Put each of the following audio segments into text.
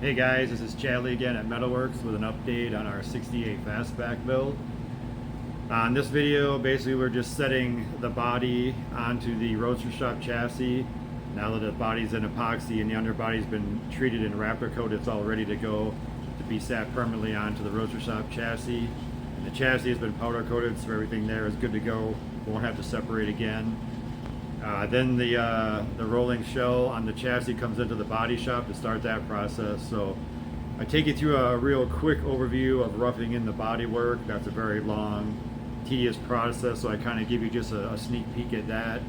Hey guys, this is Chadley again at Metalworks with an update on our 68 Fastback build. On this video, basically we're just setting the body onto the Roadster Shop chassis. Now that the body's in epoxy and the underbody's been treated in Raptor coat, it's all ready to go to be sat permanently onto the Roadster Shop chassis. And the chassis has been powder coated, so everything there is good to go. Won't have to separate again. Then the rolling shell on the chassis comes into the body shop to start that process. So I take you through a real quick overview of roughing in the body work. That's a very long, tedious process, so I kind of give you just a sneak peek at that.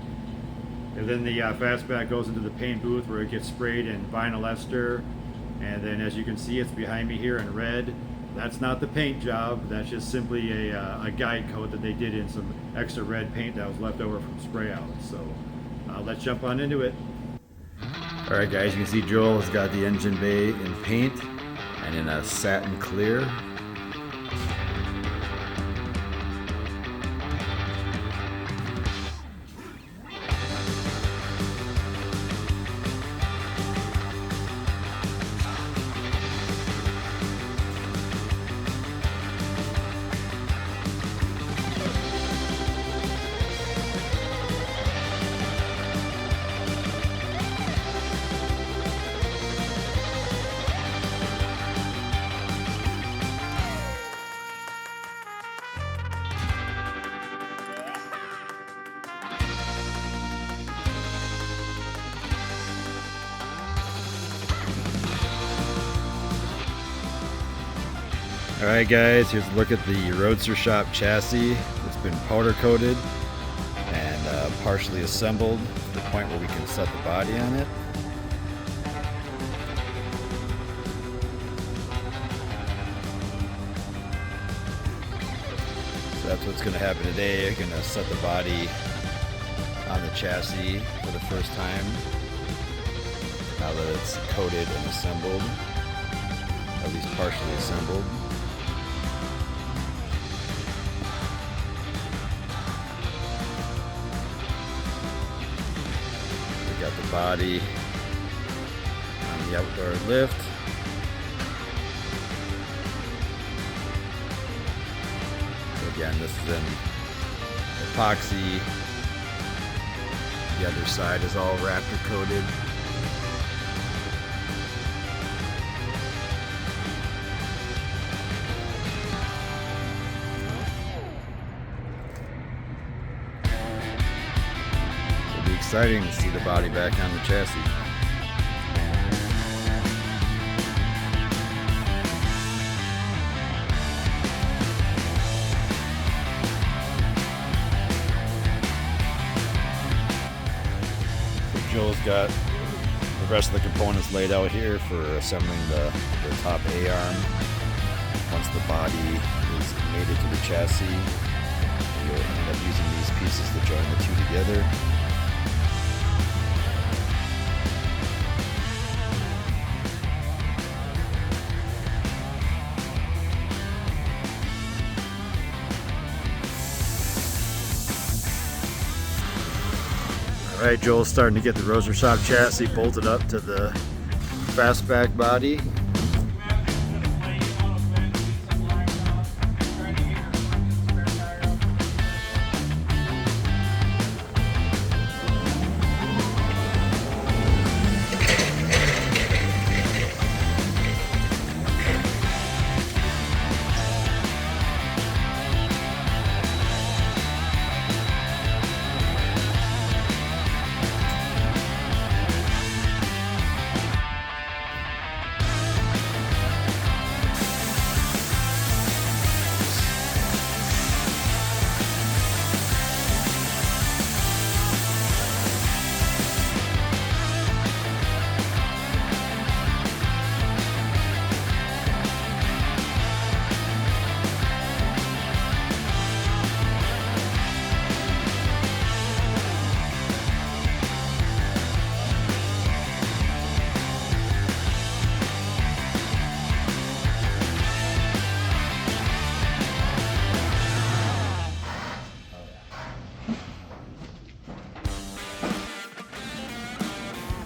And then the Fastback goes into the paint booth where it gets sprayed in Vinyl Ester. And then as you can see, it's behind me here in red. That's not the paint job, that's just simply a guide coat that they did in some extra red paint that was left over from spray out. So let's jump on into it. Alright guys, you can see Joel has got the engine bay in paint and in a satin clear. Alright guys, here's a look at the Roadster Shop chassis. It's been powder coated and partially assembled to the point where we can set the body on it. So that's what's going to happen today. You're going to set the body on the chassis for the first time now that it's coated and assembled, at least partially assembled. Got the body on the outdoor lift. So again, this is in epoxy. The other side is all Raptor coated. Exciting to see the body back on the chassis. So Joel's got the rest of the components laid out here for assembling the top A-arm. Once the body is mated to the chassis, you'll end up using these pieces to join the two together. Alright, Joel's starting to get the Roadster Shop chassis bolted up to the Fastback body.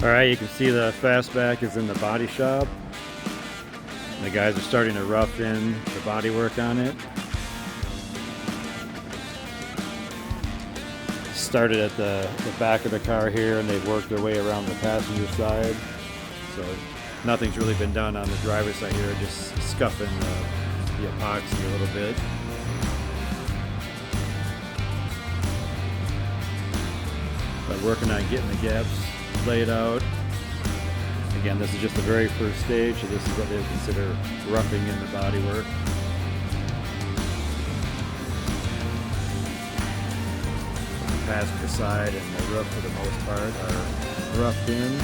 Alright, you can see the Fastback is in the body shop. The guys are starting to rough in the bodywork on it. Started at the back of the car here, and they've worked their way around the passenger side. So nothing's really been done on the driver's side here, just scuffing the epoxy a little bit. But working on getting the gaps laid out. Again, this is just the very first stage, so this is what they consider roughing in the bodywork. The passenger side and the roof, for the most part, are roughed in.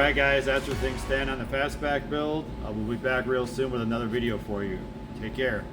Alright guys, that's where things stand on the Fastback build. We'll be back real soon with another video for you. Take care.